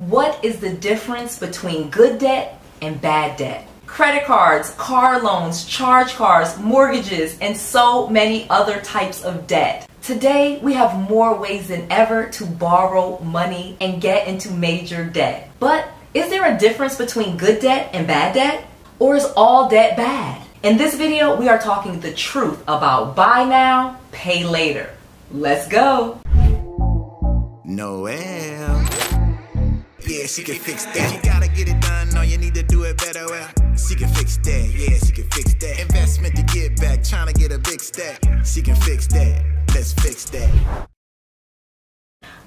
What is the difference between good debt and bad debt? Credit cards, car loans, charge cards, mortgages, and so many other types of debt. Today, we have more ways than ever to borrow money and get into major debt. But is there a difference between good debt and bad debt? Or is all debt bad? In this video, we are talking the truth about buy now, pay later. Let's go. Noel. Yeah, she can fix that. You gotta get it done, no, you need to do it better. Well, she can fix that, yeah, she can fix that. Investment to get back, trying to get a big stack. She can fix that, let's fix that.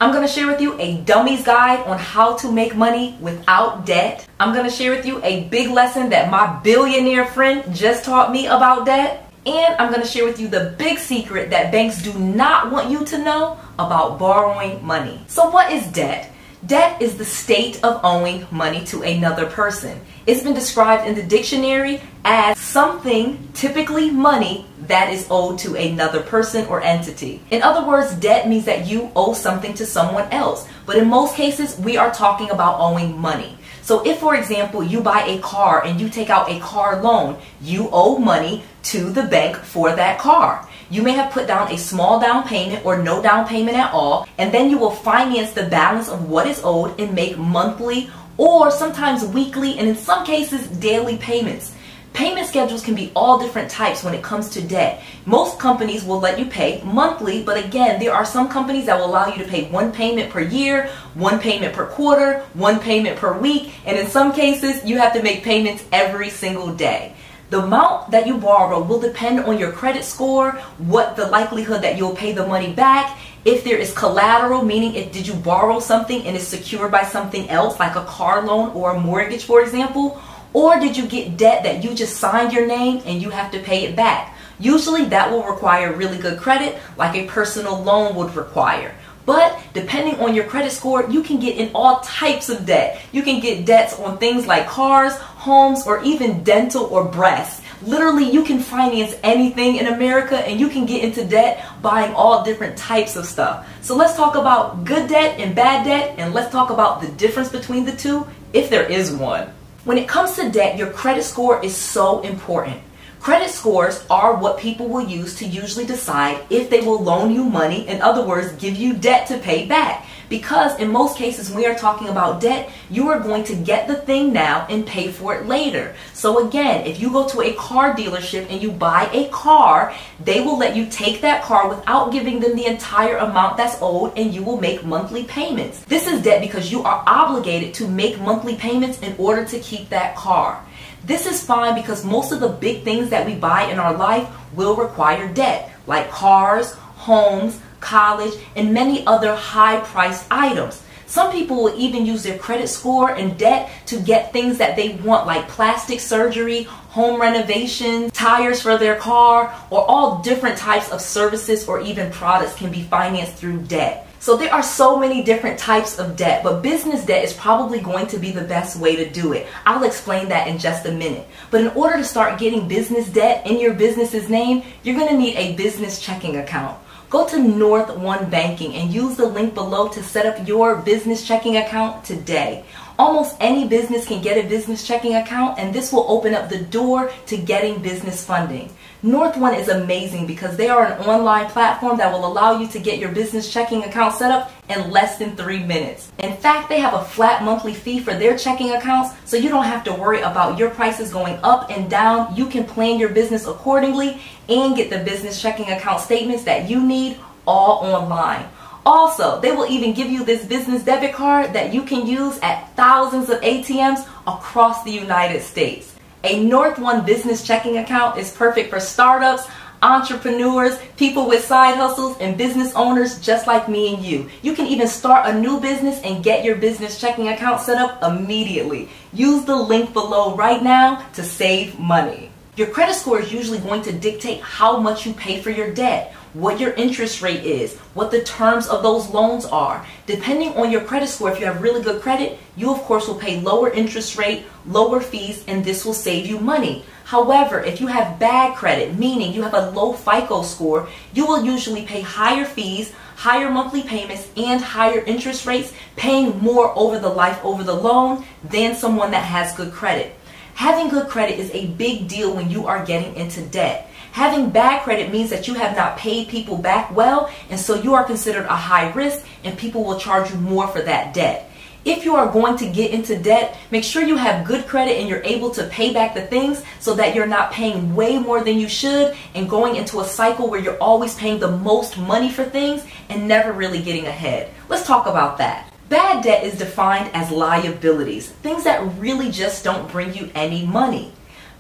I'm going to share with you a dummy's guide on how to make money without debt. I'm going to share with you a big lesson that my billionaire friend just taught me about debt. And I'm going to share with you the big secret that banks do not want you to know about borrowing money. So what is debt? Debt is the state of owing money to another person. It's been described in the dictionary as something, typically money, that is owed to another person or entity. In other words, debt means that you owe something to someone else. But in most cases, we are talking about owing money. So if, for example, you buy a car and you take out a car loan, you owe money to the bank for that car. You may have put down a small down payment or no down payment at all, and then you will finance the balance of what is owed and make monthly or sometimes weekly and in some cases daily payments. Payment schedules can be all different types when it comes to debt. Most companies will let you pay monthly, but again, there are some companies that will allow you to pay one payment per year, one payment per quarter, one payment per week, and in some cases, you have to make payments every single day. The amount that you borrow will depend on your credit score, what the likelihood that you'll pay the money back, if there is collateral, meaning did you borrow something and it's secured by something else like a car loan or a mortgage, for example, or did you get debt that you just signed your name and you have to pay it back. Usually that will require really good credit like a personal loan would require. But depending on your credit score, you can get in all types of debt. You can get debts on things like cars, homes, or even dental or breasts. Literally, you can finance anything in America and you can get into debt buying all different types of stuff. So let's talk about good debt and bad debt, and let's talk about the difference between the two, if there is one. When it comes to debt, your credit score is so important. Credit scores are what people will use to usually decide if they will loan you money, in other words, give you debt to pay back. Because in most cases, when we are talking about debt, you are going to get the thing now and pay for it later. So again, if you go to a car dealership and you buy a car, they will let you take that car without giving them the entire amount that's owed, and you will make monthly payments. This is debt because you are obligated to make monthly payments in order to keep that car. This is fine because most of the big things that we buy in our life will require debt, like cars, homes, college, and many other high-priced items. Some people will even use their credit score and debt to get things that they want, like plastic surgery, home renovations, tires for their car, or all different types of services or even products can be financed through debt. So there are so many different types of debt, but business debt is probably going to be the best way to do it. I'll explain that in just a minute. But in order to start getting business debt in your business's name, you're going to need a business checking account. Go to North One Banking and use the link below to set up your business checking account today. Almost any business can get a business checking account, and this will open up the door to getting business funding. North One is amazing because they are an online platform that will allow you to get your business checking account set up in less than 3 minutes. In fact, they have a flat monthly fee for their checking accounts, so you don't have to worry about your prices going up and down. You can plan your business accordingly and get the business checking account statements that you need all online. Also, they will even give you this business debit card that you can use at thousands of ATMs across the United States. A North One business checking account is perfect for startups, entrepreneurs, people with side hustles, and business owners just like me and you. You can even start a new business and get your business checking account set up immediately. Use the link below right now to save money. Your credit score is usually going to dictate how much you pay for your debt. what your interest rate is, what the terms of those loans are. Depending on your credit score, if you have really good credit, you of course will pay lower interest rate, lower fees, and this will save you money. However, if you have bad credit, meaning you have a low FICO score, you will usually pay higher fees, higher monthly payments, and higher interest rates, paying more over the life over the loan than someone that has good credit. Having good credit is a big deal when you are getting into debt. Having bad credit means that you have not paid people back well, and so you are considered a high risk and people will charge you more for that debt. If you are going to get into debt, make sure you have good credit and you're able to pay back the things so that you're not paying way more than you should and going into a cycle where you're always paying the most money for things and never really getting ahead. Let's talk about that. Bad debt is defined as liabilities, things that really just don't bring you any money.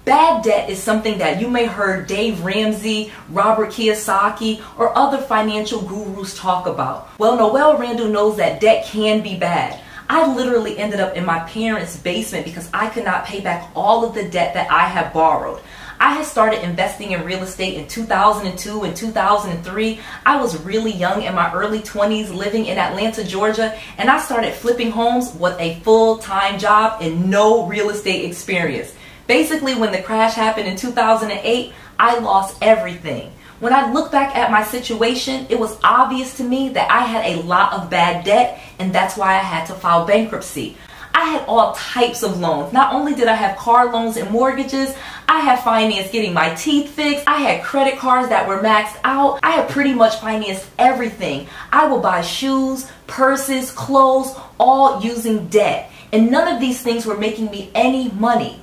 Bad debt is something that you may heard Dave Ramsey, Robert Kiyosaki, or other financial gurus talk about. Well, Noel Randall knows that debt can be bad. I literally ended up in my parents' basement because I could not pay back all of the debt that I had borrowed. I had started investing in real estate in 2002 and 2003. I was really young, in my early 20s, living in Atlanta, Georgia, and I started flipping homes with a full-time job and no real estate experience. Basically, when the crash happened in 2008, I lost everything. When I look back at my situation, it was obvious to me that I had a lot of bad debt, and that's why I had to file bankruptcy. I had all types of loans. Not only did I have car loans and mortgages, I had financed getting my teeth fixed. I had credit cards that were maxed out. I had pretty much financed everything. I would buy shoes, purses, clothes, all using debt. And none of these things were making me any money.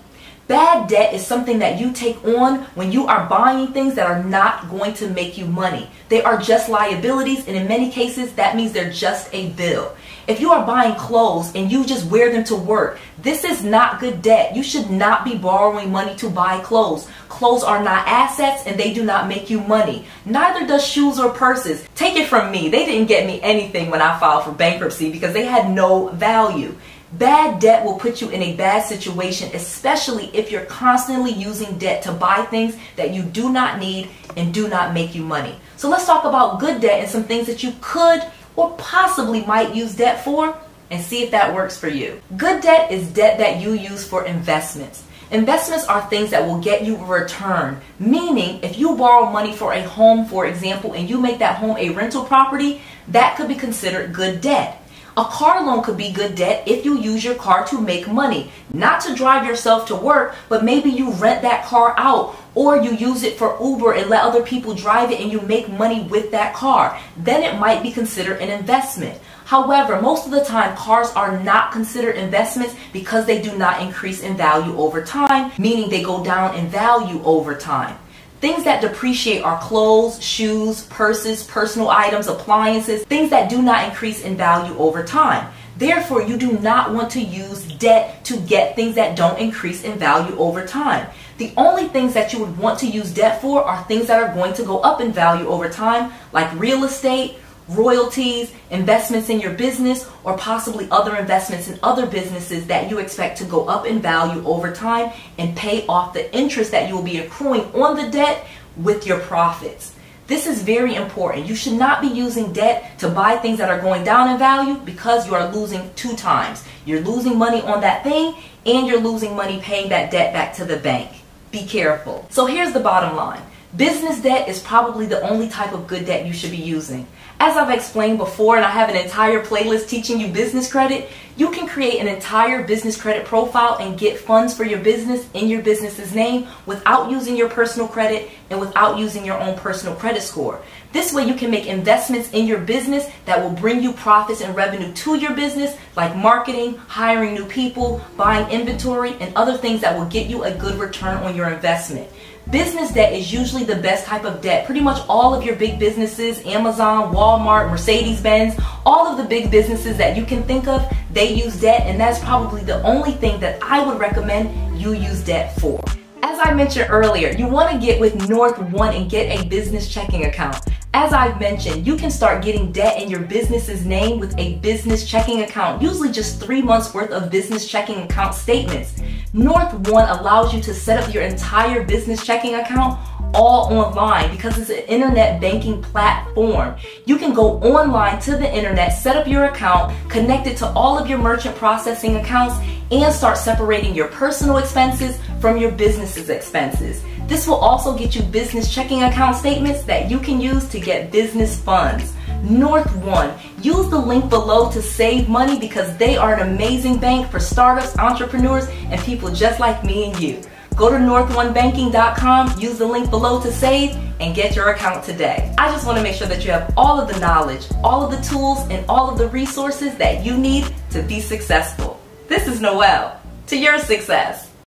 Bad debt is something that you take on when you are buying things that are not going to make you money. They are just liabilities, and in many cases, that means they're just a bill. If you are buying clothes and you just wear them to work, this is not good debt. You should not be borrowing money to buy clothes. Clothes are not assets and they do not make you money. Neither does shoes or purses. Take it from me, they didn't get me anything when I filed for bankruptcy because they had no value. Bad debt will put you in a bad situation, especially if you're constantly using debt to buy things that you do not need and do not make you money. So let's talk about good debt and some things that you could or possibly might use debt for and see if that works for you. Good debt is debt that you use for investments. Investments are things that will get you a return, meaning if you borrow money for a home, for example, and you make that home a rental property, that could be considered good debt. A car loan could be good debt if you use your car to make money, not to drive yourself to work, but maybe you rent that car out or you use it for Uber and let other people drive it and you make money with that car. Then it might be considered an investment. However, most of the time cars are not considered investments because they do not increase in value over time, meaning they go down in value over time. Things that depreciate are clothes, shoes, purses, personal items, appliances, things that do not increase in value over time. Therefore, you do not want to use debt to get things that don't increase in value over time. The only things that you would want to use debt for are things that are going to go up in value over time, like real estate, royalties, investments in your business, or possibly other investments in other businesses that you expect to go up in value over time and pay off the interest that you will be accruing on the debt with your profits. This is very important. You should not be using debt to buy things that are going down in value because you are losing two times. You're losing money on that thing and you're losing money paying that debt back to the bank. Be careful. So here's the bottom line. Business debt is probably the only type of good debt you should be using. As I've explained before, and I have an entire playlist teaching you business credit, you can create an entire business credit profile and get funds for your business in your business's name without using your personal credit and without using your own personal credit score. This way you can make investments in your business that will bring you profits and revenue to your business, like marketing, hiring new people, buying inventory, and other things that will get you a good return on your investment. Business debt is usually the best type of debt. Pretty much all of your big businesses, Amazon, Walmart, Mercedes-Benz, all of the big businesses that you can think of, they use debt, and that's probably the only thing that I would recommend you use debt for. As I mentioned earlier, you want to get with North One and get a business checking account. As I've mentioned, you can start getting debt in your business's name with a business checking account, usually just 3 months worth of business checking account statements. North One allows you to set up your entire business checking account all online because it's an internet banking platform. You can go online to the internet, set up your account, connect it to all of your merchant processing accounts, and start separating your personal expenses from your business's expenses. This will also get you business checking account statements that you can use to get business funds. North One, use the link below to save money because they are an amazing bank for startups, entrepreneurs, and people just like me and you. Go to north1banking.com, use the link below to save, and get your account today. I just want to make sure that you have all of the knowledge, all of the tools, and all of the resources that you need to be successful. This is Noelle. To your success.